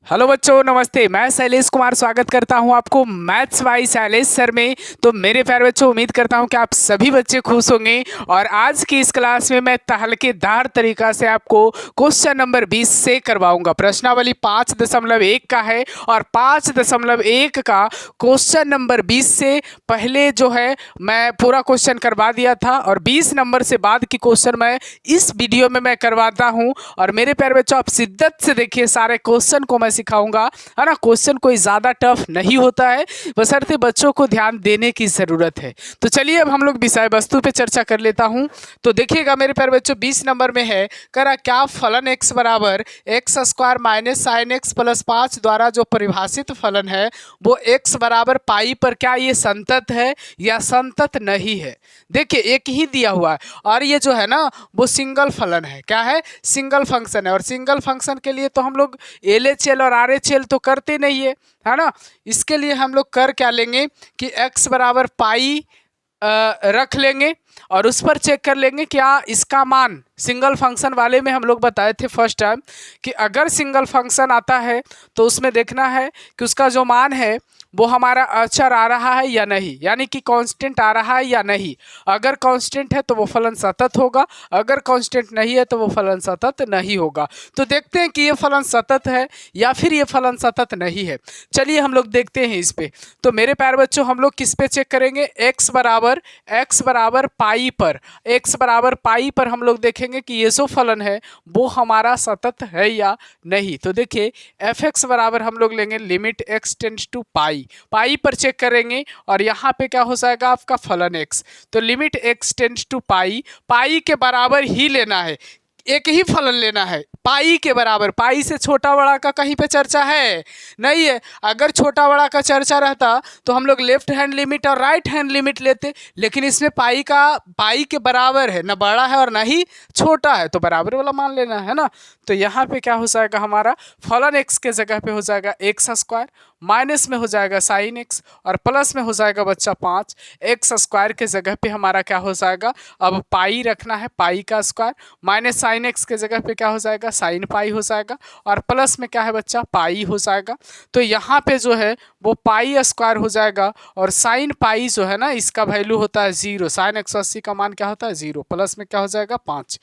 Hello बच्चों, नमस्ते। मैं शैलेश कुमार स्वागत करता हूं आपको मैथ्स बाय शैलेश सर में। तो मेरे प्यारे बच्चों, उम्मीद करता हूं कि आप सभी बच्चे खुश होंगे। और आज की इस क्लास में मैं तहलकेदार तरीका से आपको क्वेश्चन नंबर 20 से करवाऊंगा। प्रश्नावली 5.1 का है और 5.1 का क्वेश्चन नंबर 20 से पहले जो है मैं पूरा क्वेश्चन करवा दिया था, और 20 नंबर से बाद की क्वेश्चन मैं इस वीडियो में मैं करवाता हूँ। और मेरे प्यारे बच्चों, आप शिद्दत से देखिए, सारे क्वेश्चन को मैं सिखाऊंगा, है ना। क्वेश्चन कोई ज़्यादा टफ नहीं होता है, बशर्ते बच्चों को ध्यान देने की ज़रूरत है। तो चलिए अब हम लोग विषय वस्तु पे चर्चा कर लेता हूं। तो देखिएगा मेरे प्यारे बच्चों, 20 नंबर में है, करा क्या फलन x बराबर x square minus sine x plus 5 द्वारा जो परिभाषित फलन है वो x बराबर पाई पर क्या ये संतत है या संतत नहीं है। देखिए एक ही दिया हुआ है, और ये जो है ना वो सिंगल फलन है। क्या है? सिंगल फंक्शन है। और सिंगल फंक्शन के लिए तो हम लोग LHL और RHL तो करते नहीं है ना। इसके लिए हम लोग कर क्या लेंगे कि x बराबर पाई रख लेंगे और उस पर चेक कर लेंगे क्या इसका मान। सिंगल फंक्शन वाले में हम लोग बताए थे फर्स्ट टाइम कि अगर सिंगल फंक्शन आता है तो उसमें देखना है कि उसका जो मान है वो हमारा अचर आ रहा है या नहीं, यानी कि कांस्टेंट आ रहा है या नहीं। अगर कांस्टेंट है तो वो फलन सतत होगा, अगर कांस्टेंट नहीं है तो वो फलन सतत नहीं होगा। तो देखते हैं कि ये फलन सतत है या फिर ये फलन सतत नहीं है। चलिए हम लोग देखते हैं इस पे। तो मेरे प्यारे बच्चों, हम लोग किस पे चेक करेंगे? x बराबर पाई पर। x बराबर पाई पर हम लोग देखेंगे कि ये जो फलन है वो हमारा सतत है या नहीं। तो देखिए f(x) बराबर हम लोग लेंगे लिमिट x टेंड्स टू पाई। पाई पर चेक करेंगे और यहाँ पे क्या हो जाएगा आपका फलन x। तो लिमिट x टेंड्स टू पाई, पाई के बराबर ही लेना है, एक ही फलन लेना है पाई के बराबर। पाई से छोटा बड़ा का कहीं पे चर्चा है नहीं है। अगर छोटा बड़ा का चर्चा रहता तो हम लोग लेफ्ट हैंड लिमिट और राइट हैंड लिमिट लेते, लेकिन इसमें पाई के बराबर है, ना बड़ा है और ना ही छोटा है, तो बराबर वाला मान लेना है ना। तो यहाँ पे क्या हो जाएगा हमारा फलन x के जगह पे हो जाएगा एक्स स्क्वायर, माइनस में हो जाएगा साइन x और प्लस में हो जाएगा बच्चा 5। एक्स स्क्वायर के जगह पे हमारा क्या हो जाएगा, अब पाई रखना है, पाई का स्क्वायर, माइनस साइन एक्स के जगह पे क्या हो जाएगा साइन पाई हो जाएगा, और प्लस में क्या है बच्चा पाई हो जाएगा। तो यहाँ पे जो है वो पाई स्क्वायर हो जाएगा, और साइन पाई जो है ना इसका वैल्यू होता है 0। साइन 180 का मान क्या होता है 0, प्लस में क्या हो जाएगा 5,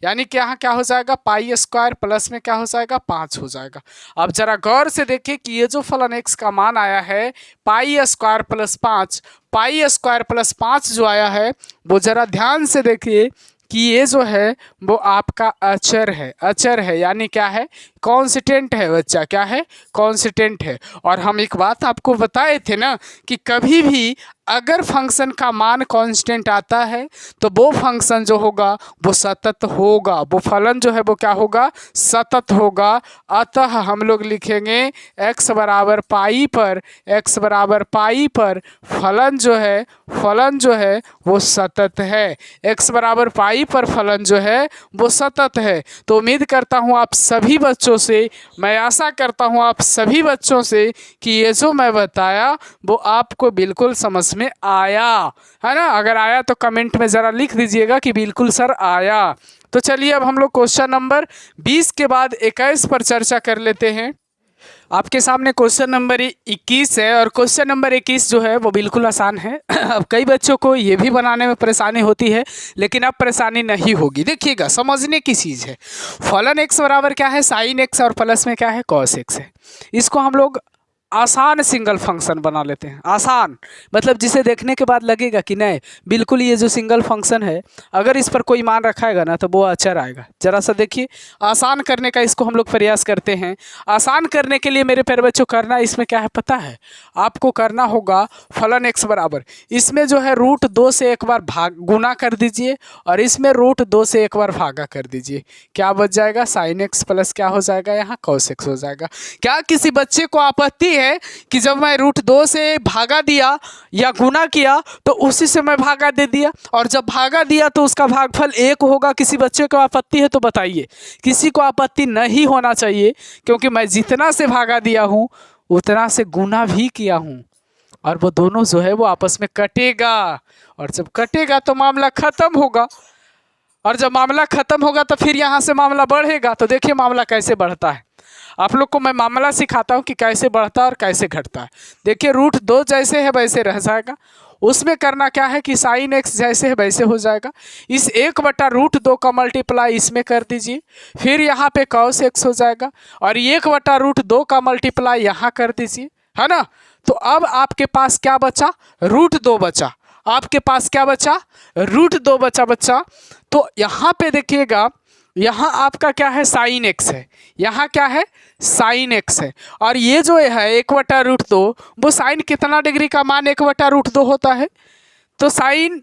यानी कि यहाँ क्या हो जाएगा पाई स्क्वायर प्लस में क्या हो जाएगा 5 हो जाएगा। अब जरा गौर से देखिए कि ये जो फलन x का मान आया है pi square plus 5, pi square plus 5 जो आया है वो जरा ध्यान से देखिए कि ये जो है वो आपका अचर है। अचर है यानी क्या है? कांस्टेंट है बच्चा। क्या है? कांस्टेंट है। और हम एक बात आपको बताए थे ना कि कभी भी अगर फंक्शन का मान कांस्टेंट आता है तो वो फंक्शन जो होगा वो सतत होगा, वो फलन जो है वो क्या होगा? सतत होगा। अतः हम लोग लिखेंगे x बराबर पाई पर, x बराबर पाई पर फलन जो है वो सतत है। x बराबर पाई पर फलन जो है वो सतत है। तो उम्मीद करता हूँ आप सभी बच्चों से, मैं आशा करता हूँ आप सभी बच्चों से कि ये जो मैं बताया वो आपको बिल्कुल समझ में आया, है ना। अगर आया तो कमेंट में ज़रा लिख दीजिएगा कि बिल्कुल सर आया। तो चलिए अब हम लोग क्वेश्चन नंबर 20 के बाद 21 पर चर्चा कर लेते हैं। आपके सामने क्वेश्चन नंबर 21 है, और क्वेश्चन नंबर 21 जो है वो बिल्कुल आसान है। अब कई बच्चों को ये भी बनाने में परेशानी होती है, लेकिन अब परेशानी नहीं होगी। देखिएगा, समझने की चीज़ है। फलन x बराबर क्या है? साइन x, और प्लस में क्या है? कॉस x है। इसको हम लोग आसान सिंगल फंक्शन बना लेते हैं। आसान मतलब जिसे देखने के बाद लगेगा कि नहीं बिल्कुल ये जो सिंगल फंक्शन है अगर इस पर कोई मान रखाएगा ना तो वो अचर आएगा। जरा सा देखिए, आसान करने का इसको हम लोग प्रयास करते हैं। आसान करने के लिए मेरे प्यारे बच्चों करना इसमें क्या है पता है? आपको करना होगा फलन x बराबर, इसमें जो है √2 से एक बार गुना कर दीजिए, और इसमें √2 से एक बार भागा कर दीजिए। क्या बच जाएगा? साइन x प्लस क्या हो जाएगा यहाँ कॉस x हो जाएगा। क्या किसी बच्चे को आपत्ति है कि जब मैं √2 से भागा दिया या गुना किया तो उसी से मैं भागा दे दिया, और जब भागा दिया तो उसका भागफल 1 होगा? किसी बच्चे को आपत्ति है तो बताइए। किसी को आपत्ति नहीं होना चाहिए, क्योंकि मैं जितना से भागा दिया हूँ उतना से गुना भी किया हूँ, और वो दोनों जो है वो आपस में कटेगा, और जब कटेगा तो मामला खत्म होगा, और जब मामला खत्म होगा तो फिर यहाँ से मामला बढ़ेगा। तो देखिए मामला कैसे बढ़ता है। आप लोग को मैं मामला सिखाता हूँ कि कैसे बढ़ता है और कैसे घटता है। देखिए √2 जैसे है वैसे रह जाएगा, उसमें करना क्या है कि साइन x जैसे है वैसे हो जाएगा। इस 1/√2 का मल्टीप्लाई इसमें कर दीजिए, फिर यहाँ पे cos x हो जाएगा और 1/√2 का मल्टीप्लाई यहाँ कर दीजिए, है ना। तो अब आपके पास क्या बचा, √2 बचा। आपके पास क्या बचा, √2 बचा बच्चा। तो यहाँ पे देखिएगा, यहाँ आपका क्या है, साइन x है, यहाँ क्या है, साइन x है। और ये जो है 1/√2, वो साइन कितना डिग्री का मान 1/√2 होता है, तो साइन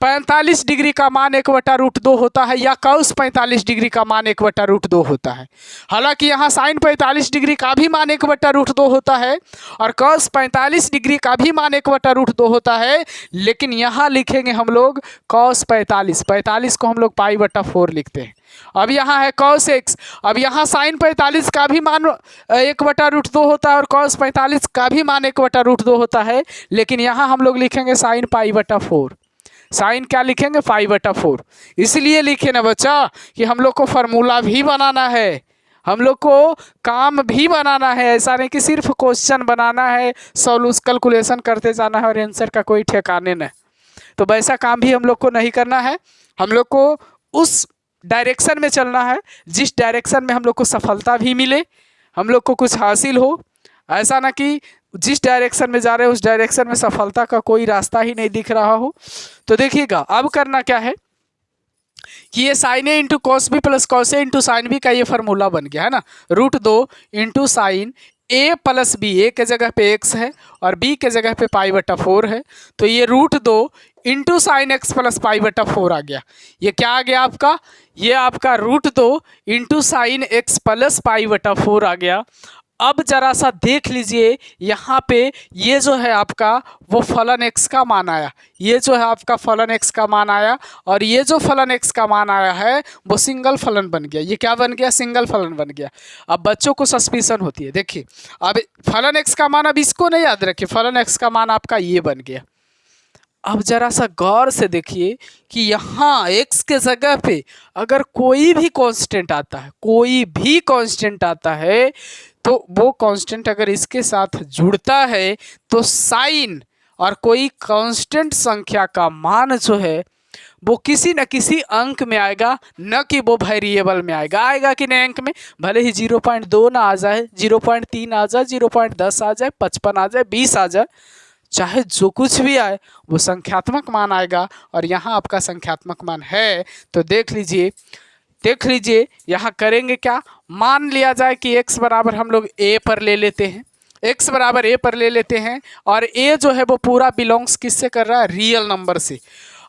45 डिग्री का मान 1/√2 होता है, या cos 45 डिग्री का मान 1/√2 होता है। हालांकि यहाँ साइन 45 डिग्री का भी मान 1/√2 होता है और cos 45 डिग्री का भी मान 1/√2 होता है, लेकिन यहाँ लिखेंगे हम लोग cos 45 को हम लोग π/4 लिखते हैं। अब यहाँ है cos x, अब यहाँ साइन 45 का भी मान 1/√2 होता है और cos 45 का भी मान 1/√2 होता है, लेकिन यहाँ हम लोग लिखेंगे साइन π/4। साइन क्या लिखेंगे, π/4। इसलिए लिखे ना बच्चा कि हम लोग को फार्मूला भी बनाना है, हम लोग को काम भी बनाना है। ऐसा नहीं कि सिर्फ क्वेश्चन बनाना है, सॉल्यूशन कैलकुलेशन करते जाना है और आंसर का कोई ठिकाने नहीं। तो वैसा काम भी हम लोग को नहीं करना है, हम लोग को उस डायरेक्शन में चलना है जिस डायरेक्शन में हम लोग को सफलता भी मिले, हम लोग को कुछ हासिल हो। ऐसा ना कि जिस डायरेक्शन में जा रहे हैं उस डायरेक्शन में सफलता का कोई रास्ता ही नहीं दिख रहा हो। तो देखिएगा अब करना क्या है कि ये sine A into cos B plus cos A into sine B का ये फार्मूला बन गया है ना, √2 into sine A plus B, A के जगह पे x है और b के जगह पे π/4 है, तो ये √2 इंटू साइन एक्स प्लस π/4 आ गया। ये क्या आ गया आपका, ये आपका √2 इंटू साइन एक्स प्लस π/4 आ गया। अब जरा सा देख लीजिए यहाँ पे ये जो है आपका वो फलन x का मान आया, ये जो है आपका फलन x का मान आया और ये जो फलन x का मान आया है वो सिंगल फलन बन गया। ये क्या बन गया, सिंगल फलन बन गया। अब बच्चों को सस्पिशन होती है, देखिए अब फलन x का मान, अब इसको नहीं याद रखिए, फलन x का मान आपका ये बन गया। अब जरा सा गौर से देखिए कि यहाँ x के जगह पे अगर कोई भी कांस्टेंट आता है, कोई भी कांस्टेंट आता है, तो वो कांस्टेंट अगर इसके साथ जुड़ता है तो साइन और कोई कांस्टेंट संख्या का मान जो है वो किसी न किसी अंक में आएगा, न कि वो वेरिएबल में आएगा कि नहीं अंक में। भले ही 0.2 ना आ जाए, 0.3 आ जाए, 0.10 आ जाए, 55 आ जाए, 20 आ जाए, चाहे जो कुछ भी आए वो संख्यात्मक मान आएगा। और यहाँ आपका संख्यात्मक मान है, तो देख लीजिए यहाँ करेंगे क्या, मान लिया जाए कि x बराबर हम लोग a पर ले लेते हैं, x बराबर a पर ले लेते हैं और a जो है वो पूरा बिलोंग्स किससे कर रहा है, रियल नंबर से।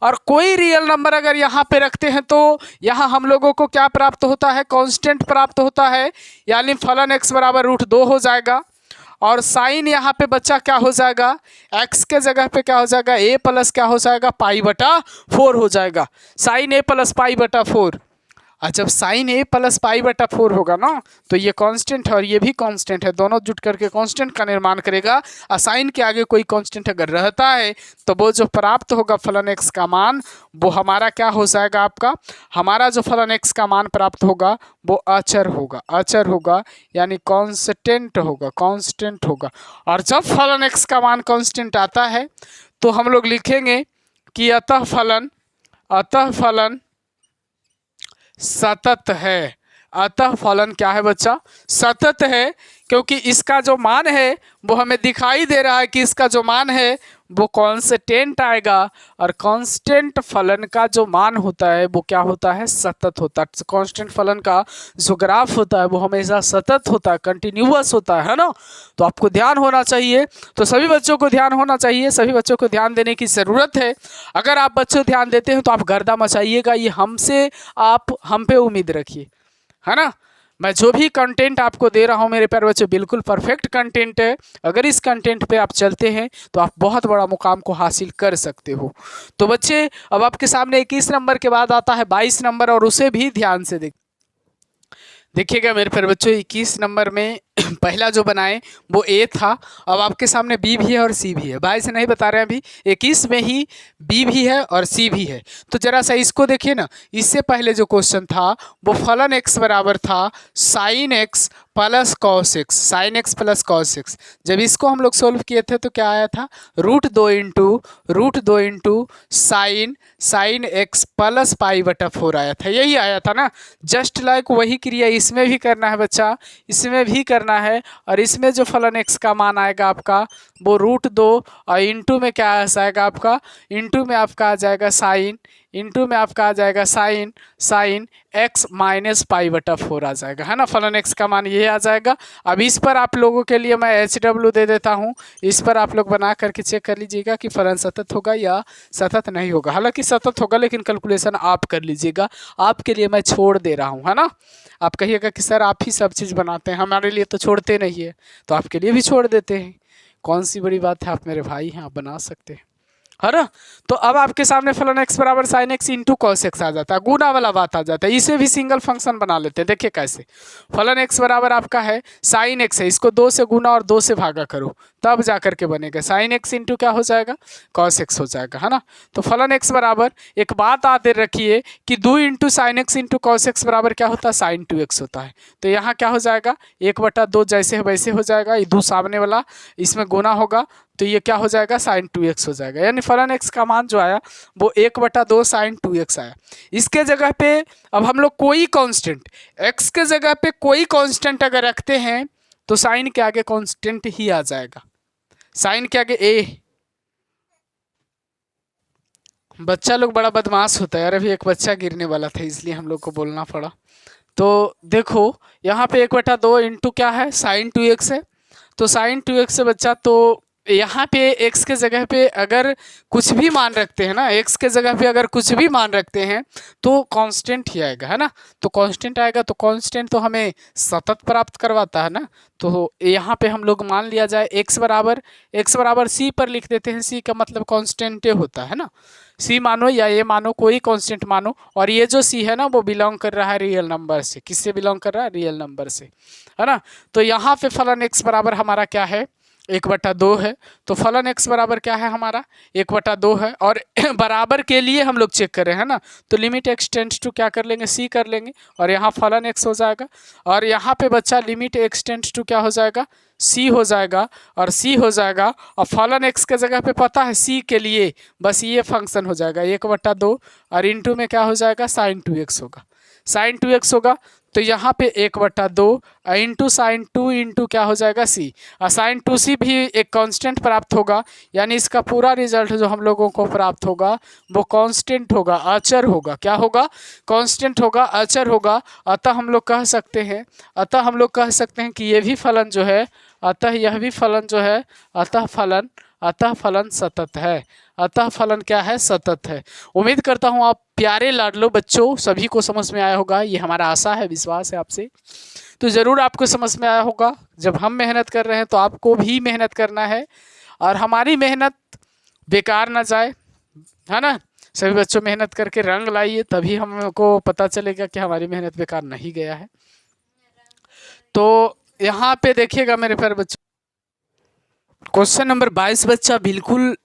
और कोई रियल नंबर अगर यहाँ पे रखते हैं तो यहाँ हम लोगों को क्या प्राप्त होता है, कांस्टेंट प्राप्त होता है, यानी फलन x बराबर √2 हो जाएगा और साइन यहाँ पे बच्चा क्या हो जाएगा, x के जगह पे क्या हो जाएगा, a प्लस क्या हो जाएगा, π/4 हो जाएगा, साइन a प्लस π/4। और जब साइन a प्लस π/4 होगा ना तो ये कांस्टेंट है और ये भी कांस्टेंट है, दोनों जुट करके कांस्टेंट का निर्माण करेगा। और साइन के आगे कोई कांस्टेंट अगर रहता है तो वो जो प्राप्त होगा फलन x का मान वो हमारा क्या हो जाएगा, आपका हमारा जो फलन x का मान प्राप्त होगा वो अचर होगा यानी कांस्टेंट होगा। और जब फलन x का मान कांस्टेंट आता है तो हम लोग लिखेंगे कि अतः फलन सतत है। अतः फलन क्या है बच्चा, सतत है, क्योंकि इसका जो मान है वो हमें दिखाई दे रहा है कि इसका जो मान है वो कांस्टेंट आएगा और कांस्टेंट फलन का जो मान होता है वो क्या होता है, सतत होता है। कांस्टेंट फलन का जो ग्राफ होता है वो हमेशा सतत होता है, कंटिन्यूअस होता है ना। तो आपको ध्यान होना चाहिए, तो सभी बच्चों को ध्यान होना चाहिए, सभी बच्चों को ध्यान देने की ज़रूरत है। अगर आप बच्चों ध्यान देते हैं तो आप गर्दा मचाइएगा, ये हमसे आप हम पे उम्मीद रखिए, है ना। मैं जो भी कंटेंट आपको दे रहा हूं मेरे प्यारे बच्चों बिल्कुल परफेक्ट कंटेंट है। अगर इस कंटेंट पे आप चलते हैं तो आप बहुत बड़ा मुकाम को हासिल कर सकते हो। तो बच्चे अब आपके सामने 21 नंबर के बाद आता है 22 नंबर और उसे भी ध्यान से देखिएगा मेरे प्यारे बच्चों। 21 नंबर में पहला जो बनाए वो ए था, अब आपके सामने बी भी है और सी भी है। भाई से नहीं बता रहे हैं अभी, 21 में ही बी भी है और सी भी है। तो जरा सा इसको देखिए ना, इससे पहले जो क्वेश्चन था वो फलन एक्स बराबर था sine x plus cos x, sine x plus cos x. जब इसको हम लोग सोल्व किए थे तो क्या आया था, रूट दो into sine x plus pi बटा 4 आया था, यही आया था ना। जस्ट लाइक वही क्रिया इसमें भी करना है बच्चा, इसमें भी करना है। और इसमें जो फलन एक्स का मान आएगा आपका वो रूट 2 और इंटू में क्या आएगा आपका, इंटू में आपका आ जाएगा साइन, इंटू में आपका आ जाएगा साइन एक्स माइनस पाई बटा 4 आ जाएगा, है ना। फलन एक्स का मान ये आ जाएगा। अब इस पर आप लोगों के लिए मैं HW दे देता हूँ, इस पर आप लोग बना करके चेक कर लीजिएगा कि फलन सतत होगा या सतत नहीं होगा। हालांकि सतत होगा लेकिन कैलकुलेशन आप कर लीजिएगा, आपके लिए मैं छोड़ दे रहा हूँ, है ना। आप कहिएगा कि सर आप ही सब चीज़ बनाते हैं, हमारे लिए तो छोड़ते नहीं है, तो आपके लिए भी छोड़ देते हैं। कौन सी बड़ी बात है, आप मेरे भाई हैं, आप बना सकते हैं, है ना। तो अब आपके सामने फलन एक्स बराबर sine x into cos x आ जाता है, गुना वाला बात आ जाता है। इसे भी सिंगल फंक्शन बना लेते हैं, देखिए कैसे। फलन एक्स बराबर आपका है साइन एक्स है, इसको 2 से गुना और 2 से भागा करो, तब जा करके बनेगा साइन एक्स इंटू क्या हो जाएगा, कॉस एक्स हो जाएगा, है ना। तो फलन एक्स बराबर, एक बात आते रखिए कि 2 into sign x into cos x बराबर क्या होता है, sin 2x होता है। तो यहाँ क्या हो जाएगा, 1/2 जैसे है वैसे हो जाएगा, ये 2 सामने वाला इसमें गुना होगा तो ये क्या हो जाएगा, sin 2x हो जाएगा। यानी फलन एक्स का मान जो आया वो 1/2 sin 2x आया। इसके जगह पे अब हम लोग कोई कांस्टेंट, x के जगह पे कोई कांस्टेंट अगर रखते हैं तो साइन के आगे कांस्टेंट ही आ जाएगा, साइन के आगे ए। बच्चा लोग बड़ा बदमाश होता है यार, अभी एक बच्चा गिरने वाला था इसलिए हम लोग को बोलना पड़ा। तो देखो यहाँ पे 1/2 इंटू क्या है, sin 2x है। तो sin 2x से बच्चा, तो यहाँ पे x के जगह पे अगर कुछ भी मान रखते हैं ना, x के जगह पे अगर कुछ भी मान रखते हैं तो कांस्टेंट ही आएगा, है ना। तो कांस्टेंट आएगा, तो कांस्टेंट तो हमें सतत प्राप्त करवाता है ना। तो यहाँ पे हम लोग मान लिया जाए x बराबर c पर लिख देते हैं, c का मतलब कांस्टेंट होता है ना। c मानो या ये मानो, कोई कांस्टेंट मानो, और ये जो c है ना वो बिलोंग कर रहा है रियल नंबर से। किससे बिलोंग कर रहा है, रियल नंबर से, है ना। तो यहाँ पे फलन x बराबर हमारा क्या है, 1/2 है। तो फलन x बराबर क्या है हमारा, 1/2 है। और बराबर के लिए हम लोग चेक करें, है ना। तो लिमिट x टेंड्स टू क्या कर लेंगे, c कर लेंगे, और यहाँ फलन x हो जाएगा। और यहाँ पे बच्चा लिमिट x टेंड्स टू क्या हो जाएगा, c हो जाएगा, और c हो जाएगा। और फलन x के जगह पे पता है c के लिए बस ये फंक्शन हो जाएगा 1/2, और इंटू में क्या हो जाएगा, sin 2x होगा, sin 2x होगा। तो यहाँ पे 1/2 इंटू साइन 2 इंटू क्या हो जाएगा, c, और साइन 2c भी एक कांस्टेंट प्राप्त होगा। यानी इसका पूरा रिजल्ट जो हम लोगों को प्राप्त होगा वो कांस्टेंट होगा, अचर होगा। क्या होगा, कांस्टेंट होगा, अचर होगा। अतः हम लोग कह सकते हैं कि ये भी फलन जो है, अतः यह भी फलन जो है, अतः फलन सतत है। अतः फलन क्या है, सतत है। उम्मीद करता हूँ आप प्यारे लाडलो बच्चों सभी को समझ में आया होगा, ये हमारा आशा है, विश्वास है आपसे। तो ज़रूर आपको समझ में आया होगा। जब हम मेहनत कर रहे हैं तो आपको भी मेहनत करना है, और हमारी मेहनत बेकार ना जाए, है ना। सभी बच्चों मेहनत करके रंग लाइए, तभी हमको पता चलेगा कि हमारी मेहनत बेकार नहीं गया है। तो यहाँ पे देखिएगा मेरे प्यारे बच्चों, क्वेश्चन नंबर 22 बच्चा बिल्कुल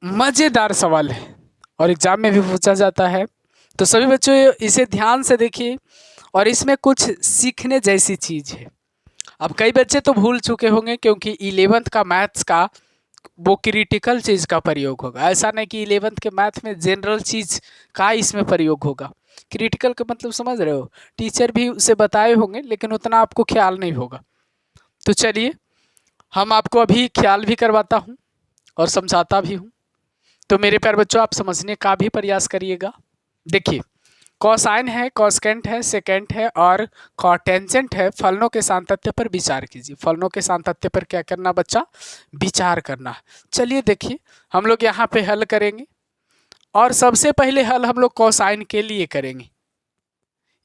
मज़ेदार सवाल है और एग्जाम में भी पूछा जाता है। तो सभी बच्चों इसे ध्यान से देखिए, और इसमें कुछ सीखने जैसी चीज़ है। अब कई बच्चे तो भूल चुके होंगे क्योंकि 11th का मैथ्स का वो क्रिटिकल चीज़ का प्रयोग होगा। ऐसा नहीं कि 11th के मैथ में जनरल चीज़ का इसमें प्रयोग होगा। क्रिटिकल का मतलब समझ रहे हो, टीचर भी उसे बताए होंगे लेकिन उतना आपको ख्याल नहीं होगा। तो चलिए हम आपको अभी ख्याल भी करवाता हूँ और समझाता भी हूँ। तो मेरे प्यारे बच्चों आप समझने का भी प्रयास करिएगा। देखिए कोसाइन है, कोसेकेंट है, सेकेंट है और कॉटेंजेंट है। फलनों के सातत्य पर विचार कीजिए। फलनों के सातत्य पर क्या करना बच्चा, विचार करना। चलिए देखिए हम लोग यहाँ पे हल करेंगे, और सबसे पहले हल हम लोग कोसाइन के लिए करेंगे।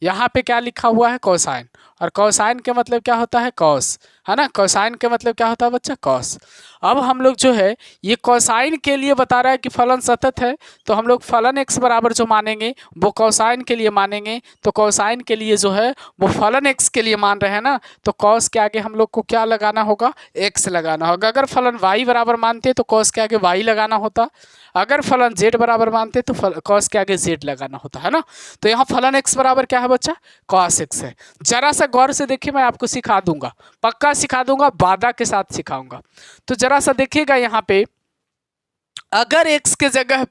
यहाँ पे क्या लिखा हुआ है, कोसाइन, और कोसाइन के मतलब क्या होता है, कॉस, है ना। कोसाइन के मतलब क्या होता है बच्चा, कॉस। अब हम लोग जो है ये कोसाइन के लिए बता रहा है कि फलन सतत है, तो हम लोग फलन x बराबर जो मानेंगे वो कोसाइन के लिए मानेंगे। तो कोसाइन के लिए जो है वो फलन x के लिए मान रहे हैं ना, तो कॉस के आगे हम लोग को क्या लगाना होगा, x लगाना होगा। अगर फलन y बराबर मानते तो कॉस के आगे y लगाना होता, अगर फलन z बराबर मानते तो कॉस के आगे z लगाना होता, है ना। तो यहाँ फलन x बराबर क्या है बच्चा, कॉस x है। जरा सा गौर से देखिए, मैं आपको सिखा दूंगा, पक्का सिखा दूंगा, वादा के साथ सिखाऊंगा। तो जरा सा देखिएगा यहाँ पे, अगर x के जगह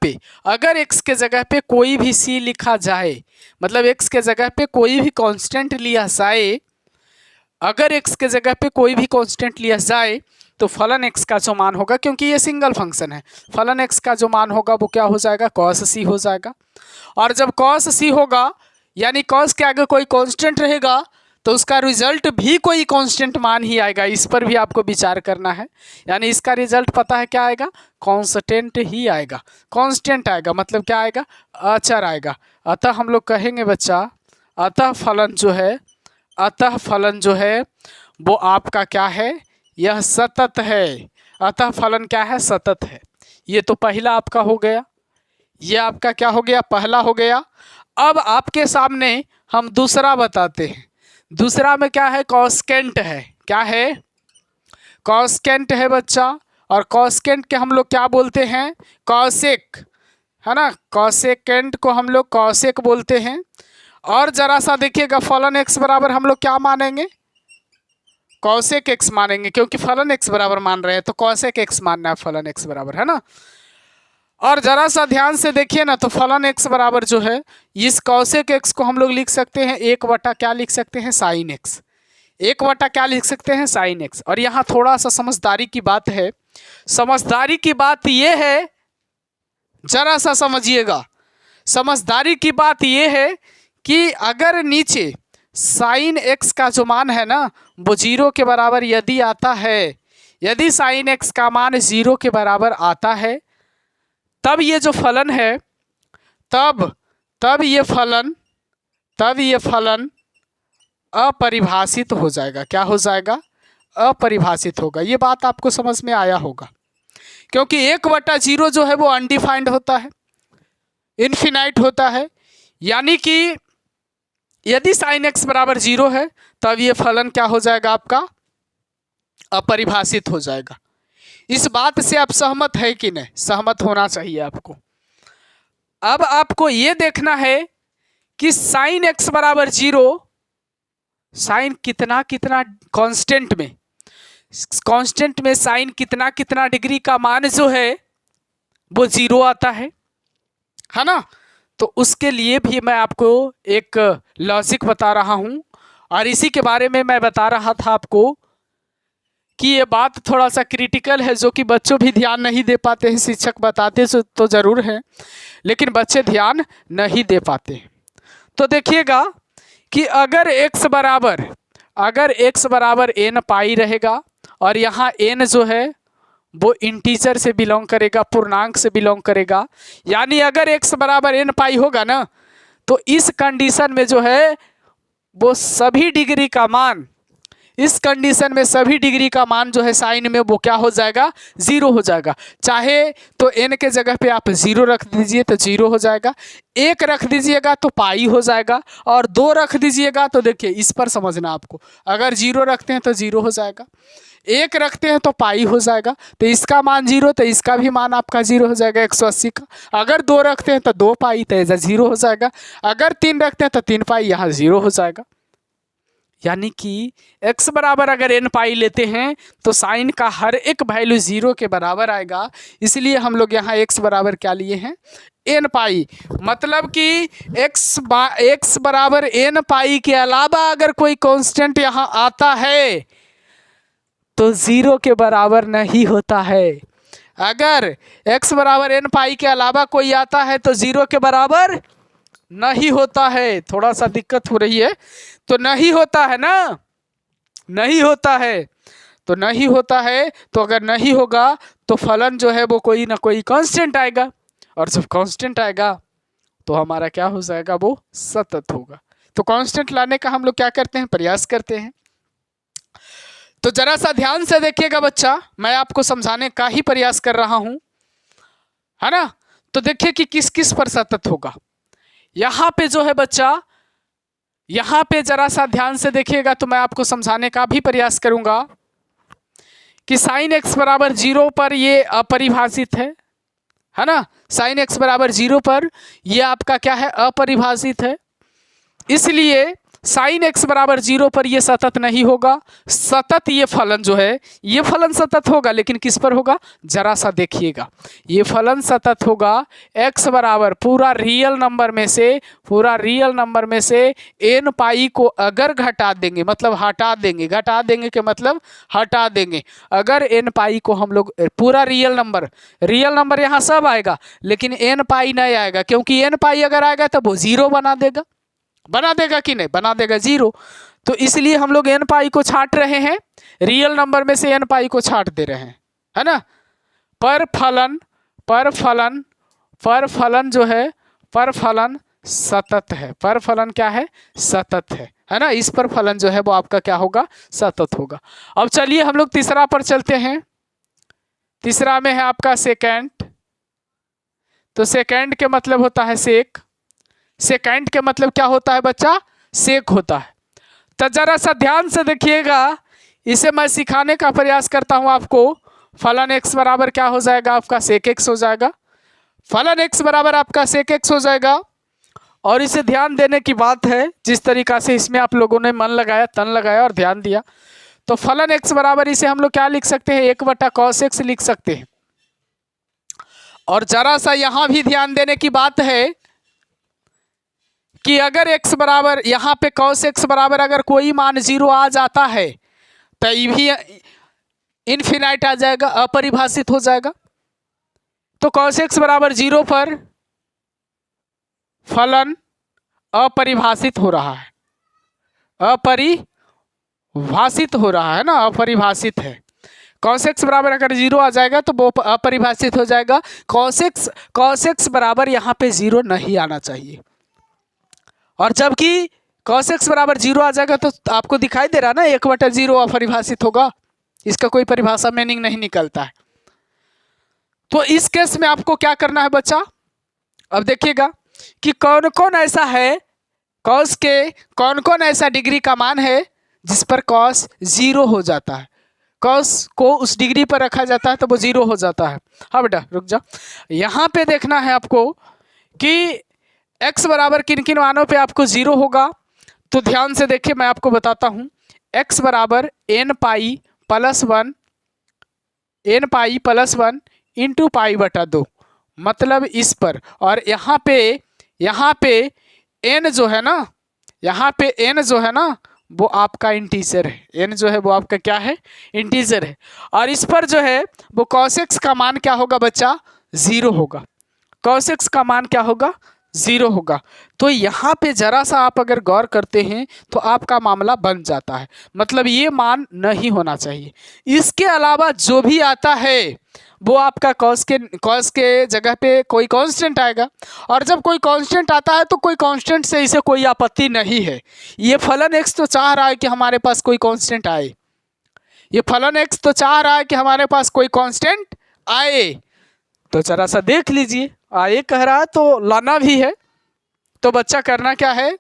पे कोई भी c लिखा जाए, मतलब x के जगह पे कोई भी कांस्टेंट लिया जाए, अगर x के जगह पे कोई भी कांस्टेंट लिया जाए तो फलन x का जो मान होगा, क्योंकि ये सिंगल फंक्शन है, फलन x का जो मान होगा वो क्या हो जाएगा, cos c हो जाएगा। और जब cos c होगा यानी cos के आगे कोई कांस्टेंट रहेगा तो उसका रिजल्ट भी कोई कांस्टेंट मान ही आएगा। इस पर भी आपको विचार करना है, यानी इसका रिजल्ट पता है क्या आएगा, कांस्टेंट ही आएगा। कांस्टेंट आएगा मतलब क्या आएगा, अचर आएगा। अतः हम लोग कहेंगे बच्चा, अतः फलन जो है वो आपका क्या है, यह सतत है। अतः फलन क्या है, सतत है। ये तो पहला आपका हो गया, ये आपका क्या हो गया, पहला हो गया। अब आपके सामने हम दूसरा बताते हैं। दूसरा में क्या है, कॉस्केंट है। क्या है, कॉस्केंट है बच्चा। और कॉस्केंट के हम लोग क्या बोलते हैं, कॉसेक, है ना। कॉसेकेंट को हम लोग कॉसेक बोलते हैं। और जरा सा देखिएगा, फलन x बराबर हम लोग क्या मानेंगे, कॉसेक x मानेंगे, क्योंकि फलन x बराबर मान रहे हैं तो कॉसेक x मानना है फलन x बराबर, है ना। और जरा सा ध्यान से देखिए ना, तो फलन x बराबर जो है, इस कॉसेक x को हम लोग लिख सकते हैं 1/, क्या लिख सकते हैं, साइन x। 1/, क्या लिख सकते हैं, साइन x। और यहाँ थोड़ा सा समझदारी की बात है। समझदारी की बात ये है, जरा सा समझिएगा, समझदारी की बात ये है कि अगर नीचे साइन x का जो मान है ना वो 0 के बराबर यदि आता है, यदि साइन x का मान 0 के बराबर आता है, तब ये जो फलन है, तब ये फलन अपरिभाषित हो जाएगा। क्या हो जाएगा, अपरिभाषित होगा। ये बात आपको समझ में आया होगा, क्योंकि 1/0 जो है वो अनडिफाइंड होता है, इनफिनाइट होता है। यानी कि यदि साइन x बराबर 0 है तब ये फलन क्या हो जाएगा, आपका अपरिभाषित हो जाएगा। इस बात से आप सहमत है कि नहीं, सहमत होना चाहिए आपको। अब आपको ये देखना है कि साइन x बराबर 0, साइन कितना कांस्टेंट में साइन कितना डिग्री का मान जो है वो 0 आता है ना। तो उसके लिए भी मैं आपको एक लॉजिक बता रहा हूं, और इसी के बारे में मैं बता रहा था आपको कि ये बात थोड़ा सा क्रिटिकल है, जो कि बच्चों भी ध्यान नहीं दे पाते हैं। शिक्षक बताते तो ज़रूर हैं, लेकिन बच्चे ध्यान नहीं दे पाते। तो देखिएगा कि अगर x बराबर n पाई रहेगा, और यहाँ n जो है वो इंटीजर से बिलोंग करेगा, पूर्णांक से बिलोंग करेगा, यानी अगर x बराबर n पाई होगा ना, तो इस कंडीशन में जो है वो सभी डिग्री का मान, इस कंडीशन में सभी डिग्री का मान जो है साइन में वो क्या हो जाएगा, 0 हो जाएगा। चाहे तो n के जगह पे आप 0 रख दीजिए तो 0 हो जाएगा, 1 रख दीजिएगा तो पाई हो जाएगा, और 2 रख दीजिएगा तो देखिए इस पर समझना आपको, अगर 0 रखते हैं तो 0 हो जाएगा, 1 रखते हैं तो पाई हो जाएगा, तो इसका मान 0 तो इसका भी मान आपका 0 हो जाएगा 180 का। अगर 2 रखते हैं तो 2 पाई तो ऐसा 0 हो जाएगा, अगर 3 रखते हैं तो 3 पाई, यहाँ 0 हो जाएगा। यानी कि x बराबर अगर n पाई लेते हैं तो साइन का हर एक वैल्यू 0 के बराबर आएगा। इसलिए हम लोग यहाँ x बराबर क्या लिए हैं, n पाई। मतलब कि x बराबर n पाई के अलावा अगर कोई कांस्टेंट यहाँ आता है तो 0 के बराबर नहीं होता है। अगर x बराबर n पाई के अलावा कोई आता है तो 0 के बराबर नहीं होता है। थोड़ा सा दिक्कत हो रही है, तो नहीं होता है ना, नहीं होता है, तो नहीं होता है। तो अगर नहीं होगा तो फलन जो है वो कोई ना कोई कांस्टेंट आएगा, और जब कांस्टेंट आएगा तो हमारा क्या हो जाएगा, वो सतत होगा। तो कांस्टेंट लाने का हम लोग क्या करते हैं, प्रयास करते हैं। तो जरा सा ध्यान से देखिएगा बच्चा, मैं आपको समझाने का ही प्रयास कर रहा हूं, है ना। तो देखिए कि किस किस पर सतत होगा। यहां पे जो है बच्चा, यहां पे जरा सा ध्यान से देखिएगा तो मैं आपको समझाने का भी प्रयास करूंगा कि साइन एक्स बराबर 0 पर ये अपरिभाषित है ना। साइन एक्स बराबर 0 पर ये आपका क्या है, अपरिभाषित है। इसलिए साइन एक्स बराबर 0 पर ये सतत नहीं होगा। सतत ये फलन जो है, ये फलन सतत होगा, लेकिन किस पर होगा, जरा सा देखिएगा। ये फलन सतत होगा एक्स बराबर पूरा रियल नंबर में से, पूरा रियल नंबर में से एन पाई को अगर घटा देंगे, मतलब हटा देंगे, घटा देंगे के मतलब हटा देंगे। अगर एन पाई को हम लोग पूरा रियल नंबर यहाँ सब आएगा, लेकिन एन पाई नहीं आएगा, क्योंकि एन पाई अगर आएगा तब वो 0 बना देगा कि नहीं, बना देगा 0। तो इसलिए हम लोग एन पाई को छांट रहे हैं, रियल नंबर में से एन पाई को छांट दे रहे हैं, है ना। पर फलन जो है, पर फलन सतत है। पर फलन क्या है, सतत है ना। इस पर फलन जो है वो आपका क्या होगा, सतत होगा। अब चलिए हम लोग तीसरा पर चलते हैं। तीसरा में है आपका सेकेंड। तो सेकेंड के मतलब होता है सेक। सेकेंड के मतलब क्या होता है बच्चा, सेक होता है। तो जरा सा ध्यान से देखिएगा, इसे मैं सिखाने का प्रयास करता हूं आपको। फलन x बराबर क्या हो जाएगा, आपका सेक x हो जाएगा। फलन x बराबर आपका सेक x हो जाएगा। और इसे ध्यान देने की बात है, जिस तरीका से इसमें आप लोगों ने मन लगाया, तन लगाया और ध्यान दिया, तो फलन x बराबर इसे हम लोग क्या लिख सकते हैं, 1/cos x लिख सकते हैं। और जरा सा यहां भी ध्यान देने की बात है कि अगर x बराबर यहाँ पे cos x बराबर अगर कोई मान 0 आ जाता है तो ये भी इनफिनाइट आ जाएगा, अपरिभाषित हो जाएगा। तो cos x बराबर 0 पर फलन अपरिभाषित हो रहा है, अपरिभाषित हो रहा है ना, अपरिभाषित है। cos x बराबर अगर 0 आ जाएगा तो वो अपरिभाषित हो जाएगा। cos x बराबर यहाँ पे 0 नहीं आना चाहिए। और जबकि cos x बराबर 0 आ जाएगा तो आपको दिखाई दे रहा ना 1/0 अपरिभाषित होगा, इसका कोई परिभाषा मीनिंग नहीं निकलता है। तो इस केस में आपको क्या करना है बच्चा, अब देखिएगा कि कौन कौन ऐसा है, cos के कौन कौन ऐसा डिग्री का मान है जिस पर cos 0 हो जाता है। cos को उस डिग्री पर रखा जाता है तो वो 0 हो जाता है। हाँ बेटा रुक जा, यहाँ पे देखना है आपको कि x बराबर किन किन मानों पे आपको 0 होगा। तो ध्यान से देखिए, मैं आपको बताता हूँ। x बराबर n pi plus 1 into pi बटा 2, मतलब इस पर। और यहाँ पे n जो है ना, यहाँ पे n जो है ना वो आपका इंटीजर है। n जो है वो आपका क्या है, इंटीजर है। और इस पर जो है वो cos x का मान क्या होगा बच्चा, 0 होगा। cos x का मान क्या होगा, 0 होगा। तो यहाँ पे जरा सा आप अगर गौर करते हैं तो आपका मामला बन जाता है, मतलब ये मान नहीं होना चाहिए। इसके अलावा जो भी आता है वो आपका cos के जगह पे कोई कांस्टेंट आएगा। और जब कोई कांस्टेंट आता है तो कोई कांस्टेंट से इसे कोई आपत्ति नहीं है। ये फलन x तो चाह रहा है कि हमारे पास कोई कांस्टेंट आए, ये फलन x तो चाह रहा है कि हमारे पास कोई कांस्टेंट आए। तो जरा सा देख लीजिए, आए कह रहा है तो लाना भी है। तो बच्चा करना क्या है,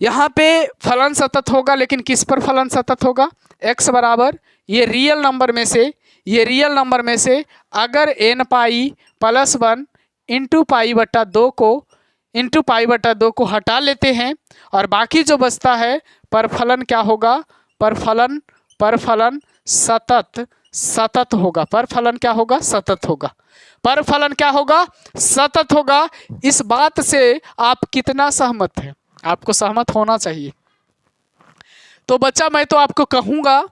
यहाँ पे फलन सतत होगा, लेकिन किस पर फलन सतत होगा, x बराबर ये रियल नंबर में से अगर n pi plus 1 into pi बटा 2 को हटा लेते हैं और बाकी जो बचता है पर फलन क्या होगा, पर फलन सतत होगा। पर फलन क्या होगा, सतत होगा। पर फलन क्या होगा, सतत होगा। इस बात से आप कितना सहमत हैं, आपको सहमत होना चाहिए। तो बच्चा मैं तो आपको कहूँगा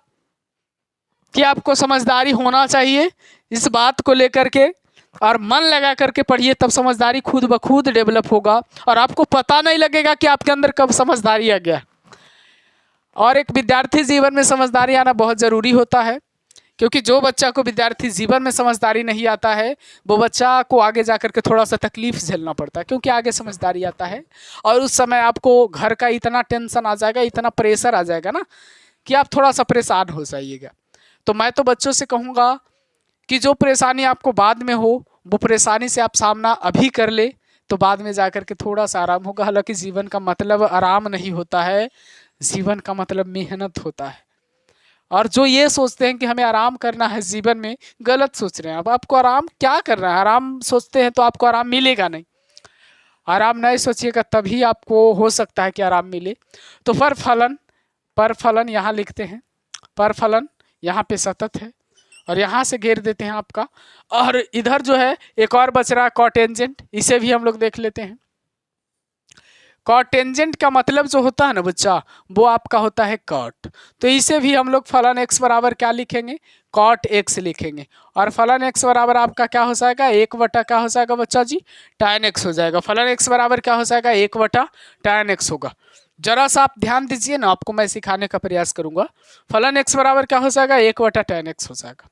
कि आपको समझदारी होना चाहिए इस बात को लेकर के, और मन लगा करके पढ़िए, तब समझदारी खुद ब खुद डेवलप होगा और आपको पता नहीं लगेगा कि आपके अंदर कब समझदारी आ गया। और एक विद्यार्थी जीवन में समझदारी आना बहुत ज़रूरी होता है, क्योंकि जो बच्चा को विद्यार्थी जीवन में समझदारी नहीं आता है, वो बच्चा को आगे जाकर के थोड़ा सा तकलीफ झेलना पड़ता है, क्योंकि आगे समझदारी आता है और उस समय आपको घर का इतना टेंशन आ जाएगा, इतना प्रेशर आ जाएगा ना कि आप थोड़ा सा परेशान हो जाइएगा। तो मैं तो बच्चों से कहूँगा कि जो परेशानी आपको बाद में हो, वो परेशानी से आप सामना अभी कर ले, तो बाद में जाकर के थोड़ा सा आराम होगा। हालांकि जीवन का मतलब आराम नहीं होता है, जीवन का मतलब मेहनत होता है। और जो ये सोचते हैं कि हमें आराम करना है जीवन में, गलत सोच रहे हैं। अब आपको आराम क्या करना है? आराम सोचते हैं तो आपको आराम मिलेगा नहीं। आराम नहीं सोचिएगा तभी आपको हो सकता है कि आराम मिले। तो पर फलन यहाँ लिखते हैं, पर फलन यहाँ पे सतत है और यहाँ से घेर देते हैं आपका। और इधर जो है एक और बच रहा है कॉटेंजेंट, इसे भी हम लोग देख लेते हैं। कॉटेंजेंट का मतलब जो होता है ना बच्चा, वो आपका होता है कॉट। तो इसे भी हम लोग फलन एक्स बराबर क्या लिखेंगे? कॉट एक्स लिखेंगे। और फलन एक्स बराबर आपका क्या हो जाएगा? 1 क्या हो जाएगा बच्चा जी? tan एक्स हो जाएगा। फलन एक्स बराबर क्या हो जाएगा? 1 tan एक्स होगा। जरा सा आप ध्यान दीजिए ना, आपको मैं सिखाने का प्रयास करूंगा। फलन एक्स बराबर क्या हो जाएगा? 1 tan एक्स हो जाएगा।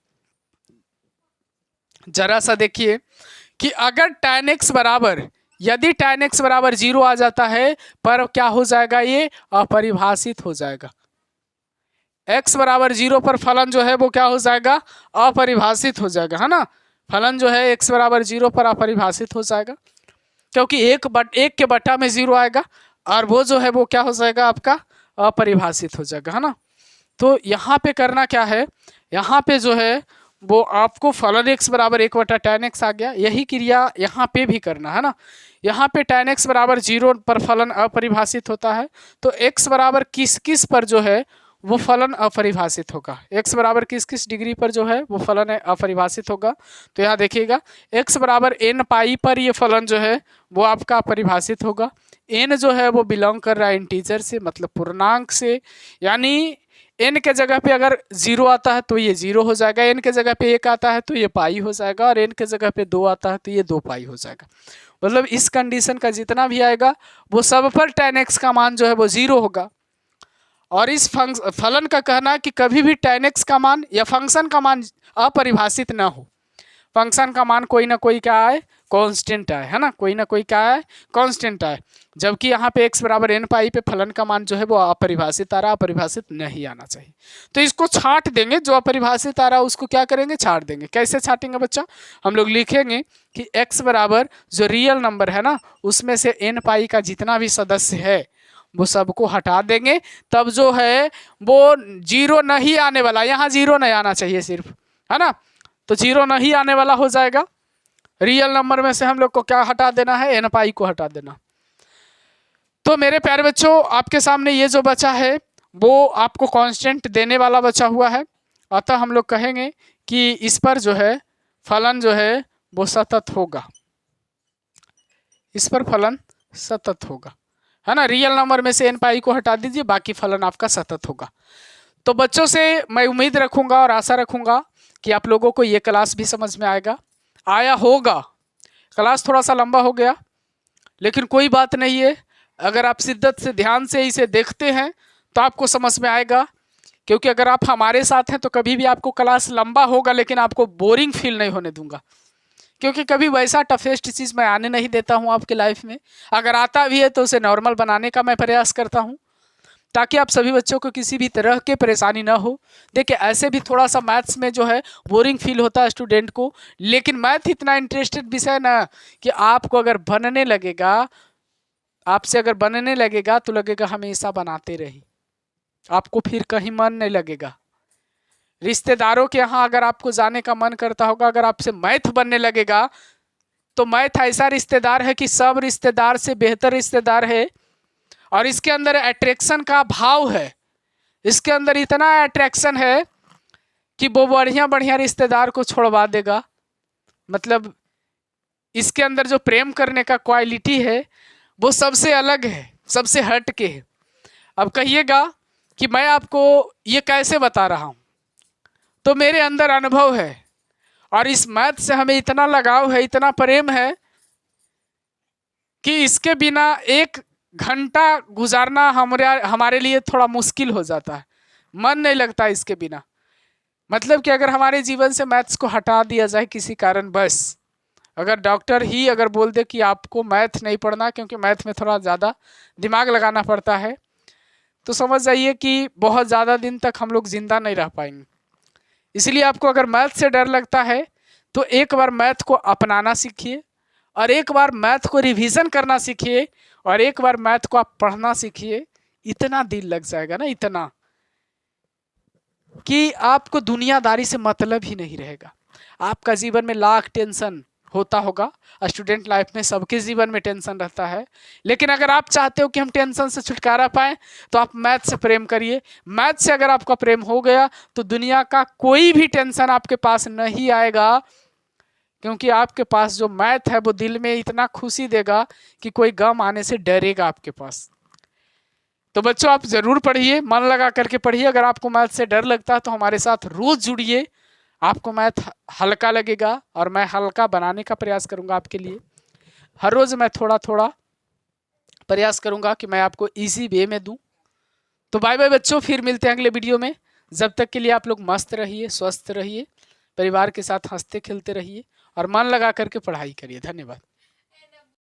जरा सा देखिए कि अगर tan एक्स बराबर, यदि tan एक्स बराबर 0 आ जाता है, पर क्या हो जाएगा? ये अपरिभाषित हो जाएगा। x बराबर 0 पर फलन जो है वो क्या हो जाएगा? अपरिभाषित हो जाएगा, है ना। फलन जो है x बराबर 0 पर अपरिभाषित हो जाएगा, क्योंकि एक के बटा में 0 आएगा और वो जो है वो क्या हो जाएगा? आपका अपरिभाषित हो जाएगा, है ना। तो यहाँ पे करना क्या है? यहाँ पे जो है वो आपको फलन x बराबर 1 tan x आ गया, यही क्रिया यहाँ पे भी करना है ना। यहाँ पे tan x बराबर 0 पर फलन अपरिभाषित होता है, तो x बराबर किस किस पर जो है वो फलन अपरिभाषित होगा। x बराबर किस किस डिग्री पर जो है वो फलन अपरिभाषित होगा। तो यहाँ देखिएगा x बराबर n पाई पर ये फलन जो है वो आपका अपरिभाषित होगा। n जो है वो बिलोंग कर रहा है इंटीजर से, मतलब पूर्णांक से, यानी n के जगह पे अगर 0 आता है तो ये 0 हो जाएगा, n के जगह पे 1 आता है तो ये पाई हो जाएगा, और n के जगह पे 2 आता है तो ये 2 पाई हो जाएगा। मतलब इस कंडीशन का जितना भी आएगा वो सब पर tan x का मान जो है वो 0 होगा। और इस फलन का कहना है कि कभी भी tan x का मान या फंक्शन का मान अपरिभाषित ना हो। फंक्शन का मान कोई ना कोई क्या आए? कांस्टेंट आए, है ना। कोई ना कोई क्या आए? कांस्टेंट आए। जबकि यहाँ पे x बराबर n पाई पे फलन का मान जो है वो अपरिभाषित आ रहा, अपरिभाषित नहीं आना चाहिए। तो इसको छांट देंगे, जो अपरिभाषित आ रहा है उसको क्या करेंगे? छांट देंगे। कैसे छांटेंगे बच्चा? हम लोग लिखेंगे कि x बराबर जो रियल नंबर है ना, उसमें से n पाई का जितना भी सदस्य है वो सबको हटा देंगे, तब जो है वो 0 नहीं आने वाला, यहाँ 0 नहीं आना चाहिए सिर्फ, है ना। तो 0 नहीं आने वाला हो जाएगा। रियल नंबर में से हम लोग को क्या हटा देना है? n पाई को हटा देना। तो मेरे प्यारे बच्चों, आपके सामने ये जो बचा है वो आपको कांस्टेंट देने वाला बचा हुआ है, अतः हम लोग कहेंगे कि इस पर जो है फलन जो है वो सतत होगा। इस पर फलन सतत होगा, है ना। रियल नंबर में से n पाई को हटा दीजिए, बाकी फलन आपका सतत होगा। तो बच्चों से मैं उम्मीद रखूंगा और आशा रखूंगा कि आप लोगों को ये क्लास भी समझ में आया होगा। क्लास थोड़ा सा लंबा हो गया, लेकिन कोई बात नहीं है। अगर आप शिद्दत से ध्यान से इसे देखते हैं तो आपको समझ में आएगा, क्योंकि अगर आप हमारे साथ हैं तो कभी भी आपको क्लास लंबा होगा लेकिन आपको बोरिंग फील नहीं होने दूंगा, क्योंकि कभी वैसा टफेस्ट चीज़ मैं आने नहीं देता हूं आपके लाइफ में। अगर आता भी है तो उसे नॉर्मल बनाने का मैं प्रयास करता हूं, ताकि आप सभी बच्चों को किसी भी तरह के परेशानी ना हो। देखिए ऐसे भी थोड़ा सा मैथ्स में जो है बोरिंग फील होता है स्टूडेंट को, लेकिन मैथ इतना इंटरेस्टेड विषय ना कि आपको अगर बनने लगेगा, आपसे अगर बनने लगेगा तो लगेगा हमेशा बनाते रही, आपको फिर कहीं मन नहीं लगेगा। रिश्तेदारों के यहाँ अगर आपको जाने का मन करता होगा, अगर आपसे मैथ बनने लगेगा तो मैथ ऐसा रिश्तेदार है कि सब रिश्तेदार से बेहतर रिश्तेदार है, और इसके अंदर अट्रैक्शन का भाव है। इसके अंदर इतना अट्रैक्शन है कि वो बढ़िया बढ़िया रिश्तेदार को छोड़वा देगा। मतलब इसके अंदर जो प्रेम करने का क्वालिटी है वो सबसे अलग है, सबसे हट के है। अब कहिएगा कि मैं आपको ये कैसे बता रहा हूँ, तो मेरे अंदर अनुभव है और इस मैथ से हमें इतना लगाव है, इतना प्रेम है कि इसके बिना 1 घंटा गुजारना हमारे लिए थोड़ा मुश्किल हो जाता है, मन नहीं लगता इसके बिना। मतलब कि अगर हमारे जीवन से मैथ्स को हटा दिया जाए किसी कारण बस, अगर डॉक्टर ही अगर बोल दे कि आपको मैथ नहीं पढ़ना क्योंकि मैथ में थोड़ा ज़्यादा दिमाग लगाना पड़ता है, तो समझ जाइए कि बहुत ज़्यादा दिन तक हम लोग जिंदा नहीं रह पाएंगे। इसलिए आपको अगर मैथ से डर लगता है तो एक बार मैथ को अपनाना सीखिए, और एक बार मैथ को रिवीजन करना सीखिए, और एक बार मैथ को आप पढ़ना सीखिए। इतना दिल लग जाएगा ना, इतना कि आपको दुनियादारी से मतलब ही नहीं रहेगा। आपका जीवन में लाख टेंशन होता होगा, स्टूडेंट लाइफ में सबके जीवन में टेंशन रहता है, लेकिन अगर आप चाहते हो कि हम टेंशन से छुटकारा पाएं तो आप मैथ से प्रेम करिए। मैथ से अगर आपका प्रेम हो गया तो दुनिया का कोई भी टेंशन आपके पास नहीं आएगा, क्योंकि आपके पास जो मैथ है वो दिल में इतना खुशी देगा कि कोई गम आने से डरेगा आपके पास। तो बच्चों आप जरूर पढ़िए, मन लगा करके पढ़िए। अगर आपको मैथ से डर लगता है तो हमारे साथ रोज जुड़िए, आपको मैथ हल्का लगेगा और मैं हल्का बनाने का प्रयास करूंगा आपके लिए। हर रोज मैं थोड़ा थोड़ा प्रयास करूंगा कि मैं आपको इजी वे में दूं। तो बाय बाय बच्चों, फिर मिलते हैं अगले वीडियो में। जब तक के लिए आप लोग मस्त रहिए, स्वस्थ रहिए, परिवार के साथ हंसते खेलते रहिए और मन लगा करके पढ़ाई करिए। धन्यवाद।